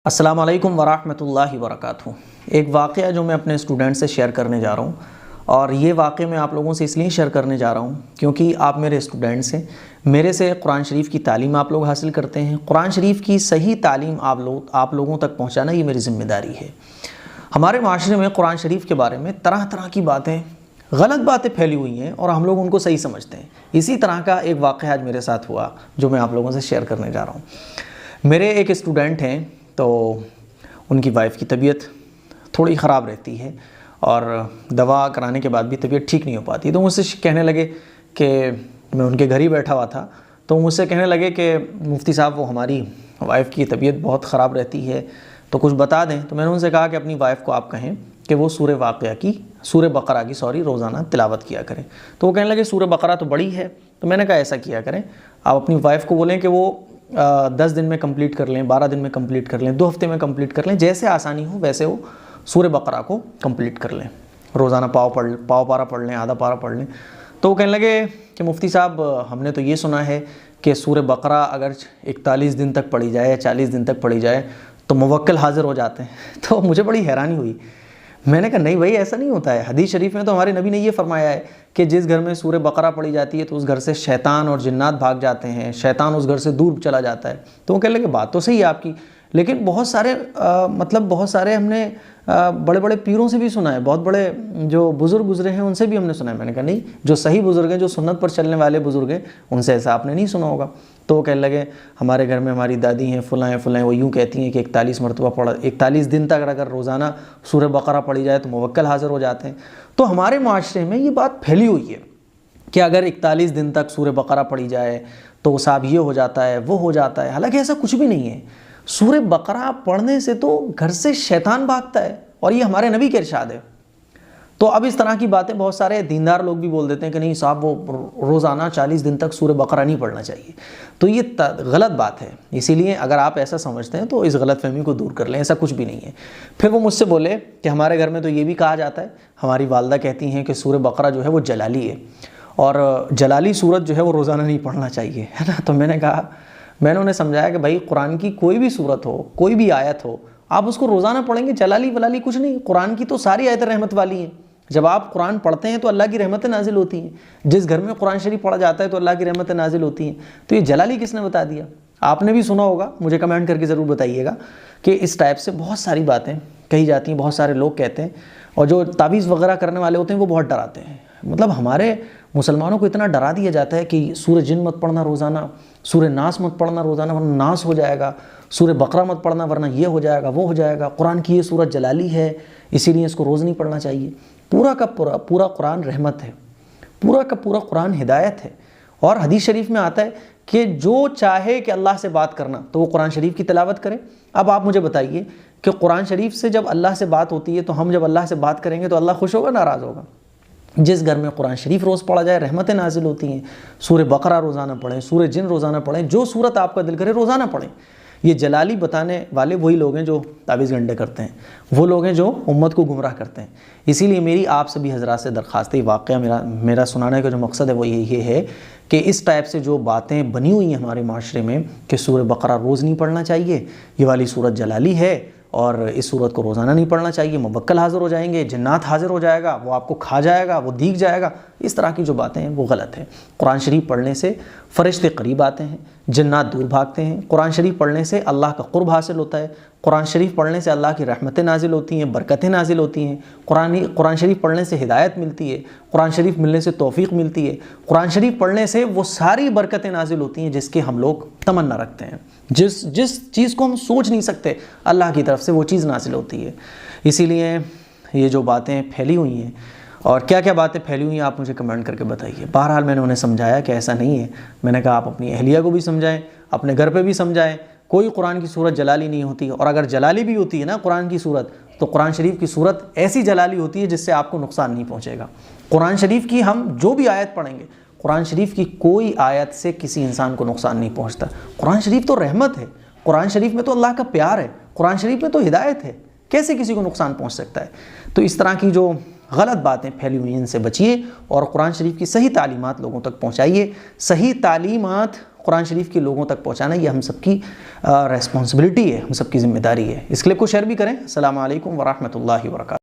السلام علیکم ورحمۃ اللہ وبرکاتہ۔ ایک واقعہ جو میں اپنے اسٹوڈنٹ سے شیئر کرنے جا رہا ہوں، اور یہ واقعہ میں آپ لوگوں سے اس لیے شیئر کرنے جا رہا ہوں کیونکہ آپ میرے اسٹوڈنٹس ہیں، میرے سے قرآن شریف کی تعلیم آپ لوگ حاصل کرتے ہیں۔ قرآن شریف کی صحیح تعلیم آپ لوگوں تک پہنچانا یہ میری ذمہ داری ہے۔ ہمارے معاشرے میں قرآن شریف کے بارے میں طرح طرح کی باتیں، غلط باتیں پھیلی ہوئی ہیں اور ہم لوگ ان کو صحیح سمجھتے ہیں۔ اسی طرح کا ایک واقعہ آج میرے ساتھ ہوا جو میں آپ لوگوں سے شیئر کرنے جا رہا ہوں۔ میرے ایک اسٹوڈنٹ ہیں، تو ان کی وائف کی طبیعت تھوڑی خراب رہتی ہے اور دوا کرانے کے بعد بھی طبیعت ٹھیک نہیں ہو پاتی، تو مجھ سے کہنے لگے کہ میں ان کے گھر ہی بیٹھا ہوا تھا، تو مجھ سے کہنے لگے کہ مفتی صاحب وہ ہماری وائف کی طبیعت بہت خراب رہتی ہے تو کچھ بتا دیں۔ تو میں نے ان سے کہا کہ اپنی وائف کو آپ کہیں کہ وہ سورہ بقرہ کی روزانہ تلاوت کیا کریں۔ تو وہ کہنے لگے سورہ بقرہ تو بڑی ہے، تو میں نے کہا ایسا کیا کریں، آپ اپنی وائف کو بولیں کہ وہ 10 دن میں کمپلیٹ کر لیں، 12 دن میں کمپلیٹ کر لیں، 2 ہفتے میں کمپلیٹ کر لیں، جیسے آسانی ہو ویسے وہ سورہ بقرہ کو کمپلیٹ کر لیں، روزانہ پاؤ پارہ پڑھ لیں، آدھا پارہ پڑھ لیں۔ تو وہ کہنے لگے کہ مفتی صاحب ہم نے تو یہ سنا ہے کہ سورہ بقرہ اگر 41 دن تک پڑھی جائے یا 40 دن تک پڑھی جائے تو موکل حاضر ہو جاتے ہیں۔ تو مجھے بڑی حیرانی ہوئی، میں نے کہا نہیں بھائی ایسا نہیں ہوتا ہے، حدیث شریف میں تو ہمارے نبی نے یہ فرمایا ہے کہ جس گھر میں سورہ بقرہ پڑھی جاتی ہے تو اس گھر سے شیطان اور جنات بھاگ جاتے ہیں، شیطان اس گھر سے دور چلا جاتا ہے۔ تو وہ کہنے لگے بات تو صحیح ہے آپ کی، لیکن بہت سارے ہم نے بڑے بڑے پیروں سے بھی سنا ہے، بہت بڑے جو بزرگ گزرے ہیں ان سے بھی ہم نے سنا ہے۔ میں نے کہا نہیں، جو صحیح بزرگ ہیں، جو سنت پر چلنے والے بزرگ ہیں، ان سے ایسا آپ نے نہیں سنا ہوگا۔ تو وہ کہنے لگے ہمارے گھر میں ہماری دادی ہیں فلاں وہ یوں کہتی ہیں کہ 41 دن تک اگر روزانہ سورہ بقرہ پڑھی جائے تو موکل حاضر ہو جاتے ہیں۔ تو ہمارے معاشرے میں یہ بات پھیلی ہوئی ہے کہ اگر 41 دن تک سورہ بقرہ پڑھی جائے تو صاحب یہ ہو جاتا ہے، وہ ہو جاتا ہے، حالانکہ ایسا کچھ بھی نہیں ہے۔ سورہ بقرہ پڑھنے سے تو گھر سے شیطان بھاگتا ہے، اور یہ ہمارے نبی کے ارشاد ہے۔ تو اب اس طرح کی باتیں بہت سارے دیندار لوگ بھی بول دیتے ہیں کہ نہیں صاحب وہ روزانہ 40 دن تک سورہ بقرہ نہیں پڑھنا چاہیے، تو یہ غلط بات ہے۔ اسی لیے اگر آپ ایسا سمجھتے ہیں تو اس غلط فہمی کو دور کر لیں، ایسا کچھ بھی نہیں ہے۔ پھر وہ مجھ سے بولے کہ ہمارے گھر میں تو یہ بھی کہا جاتا ہے، ہماری والدہ کہتی ہیں کہ سورہ بقرہ جو ہے وہ جلالی ہے، اور جلالی سورت جو ہے وہ روزانہ نہیں پڑھنا چاہیے، ہے نا۔ تو میں نے انہیں سمجھایا کہ بھائی قرآن کی کوئی بھی سورت ہو، کوئی بھی آیت ہو، آپ اس کو روزانہ پڑھیں گے، جلالی ولالی کچھ نہیں۔ قرآن کی تو ساری آیتیں رحمت والی ہیں، جب آپ قرآن پڑھتے ہیں تو اللہ کی رحمتیں نازل ہوتی ہیں، جس گھر میں قرآن شریف پڑھا جاتا ہے تو اللہ کی رحمتیں نازل ہوتی ہیں۔ تو یہ جلالی کس نے بتا دیا؟ آپ نے بھی سنا ہوگا، مجھے کمنٹ کر کے ضرور بتائیے گا کہ اس ٹائپ سے بہت ساری باتیں کہی جاتی ہیں، بہت سارے لوگ کہتے ہیں، اور جو تعویذ وغیرہ کرنے والے ہوتے ہیں وہ بہت ڈراتے ہیں۔ مطلب ہمارے مسلمانوں کو اتنا ڈرا دیا جاتا ہے کہ سورہ جن مت پڑھنا روزانہ، سورہ ناس مت پڑھنا روزانہ ورنہ ناس ہو جائے گا، سورہ بقرہ مت پڑھنا ورنہ یہ ہو جائے گا، وہ ہو جائے گا، قرآن کی یہ سورت جلالی ہے اسی لیے اس کو روز نہیں پڑھنا چاہیے۔ پورا کا پورا قرآن رحمت ہے، پورا کا پورا قرآن ہدایت ہے، اور حدیث شریف میں آتا ہے کہ جو چاہے کہ اللہ سے بات کرنا تو وہ قرآن شریف کی تلاوت کرے۔ اب آپ مجھے بتائیے کہ قرآن شریف سے جب اللہ سے بات ہوتی ہے تو ہم جب اللہ سے بات کریں گے تو اللہ خوش ہوگا، ناراض ہوگا؟ جس گھر میں قرآن شریف روز پڑھا جائے رحمتیں نازل ہوتی ہیں۔ سورہ بقرہ روزانہ پڑھیں، سورہ جن روزانہ پڑھیں، جو سورت آپ کا دل کرے روزانہ پڑھیں۔ یہ جلالی بتانے والے وہی لوگ ہیں جو تعویذ گنڈے کرتے ہیں، وہ لوگ ہیں جو امت کو گمراہ کرتے ہیں۔ اسی لیے میری آپ سبھی حضرات سے درخواست ہے، واقعہ میرا سنانے کا جو مقصد ہے وہ یہ ہے کہ اس ٹائپ سے جو باتیں بنی ہوئی ہیں ہمارے معاشرے میں کہ سورہ بقرہ روز نہیں پڑھنا چاہیے، یہ والی سورت جلالی ہے اور اس سورت کو روزانہ نہیں پڑھنا چاہیے، موکل حاضر ہو جائیں گے، جنات حاضر ہو جائے گا، وہ آپ کو کھا جائے گا، وہ دیکھ جائے گا، اس طرح کی جو باتیں ہیں وہ غلط ہیں۔ قرآن شریف پڑھنے سے فرشتے قریب آتے ہیں، جنات دور بھاگتے ہیں، قرآن شریف پڑھنے سے اللہ کا قرب حاصل ہوتا ہے، قرآن شریف پڑھنے سے اللہ کی رحمتیں نازل ہوتی ہیں، برکتیں نازل ہوتی ہیں، قرآن شریف پڑھنے سے ہدایت ملتی ہے، قرآن شریف ملنے سے توفیق ملتی ہے، قرآن شریف پڑھنے سے وہ ساری برکتیں نازل ہوتی ہیں جس کے ہم لوگ تمنا رکھتے ہیں، جس چیز کو ہم سوچ نہیں سکتے اللہ کی طرف سے وہ چیز نازل ہوتی ہے۔ اسی لیے یہ جو باتیں پھیلی ہوئی ہیں، اور کیا کیا باتیں پھیلی ہوئی ہیں آپ مجھے کمنٹ کر کے بتائیے۔ بہرحال میں نے انہیں سمجھایا کہ ایسا نہیں ہے، میں نے کہا آپ اپنی اہلیہ کو بھی سمجھائیں، اپنے گھر پہ بھی سمجھائیں، کوئی قرآن کی صورت جلالی نہیں ہوتی، اور اگر جلالی بھی ہوتی ہے نا قرآن کی صورت تو قرآن شریف کی صورت ایسی جلالی ہوتی ہے جس سے آپ کو نقصان نہیں پہنچے گا۔ قرآن شریف کی ہم جو بھی آیت پڑھیں گے، قرآن شریف کی کوئی آیت سے کسی انسان کو نقصان نہیں پہنچتا۔ قرآن شریف تو رحمت ہے، قرآن شریف میں تو اللہ کا پیار ہے، قرآن شریف میں تو ہدایت ہے، کیسے کسی کو نقصان پہنچ سکتا ہے؟ تو اس طرح کی جو غلط باتیں پھیلی ہوئی ہیں ان سے بچیے، اور قرآن شریف کی صحیح تعلیمات لوگوں تک پہنچائیے۔ صحیح تعلیمات قرآن شریف کے لوگوں تک پہنچانا یہ ہم سب کی ریسپانسبلٹی ہے، ہم سب کی ذمہ داری ہے۔ اس کلپ کو شیئر بھی کریں۔ السلام علیکم ورحمۃ اللہ وبرکاتہ۔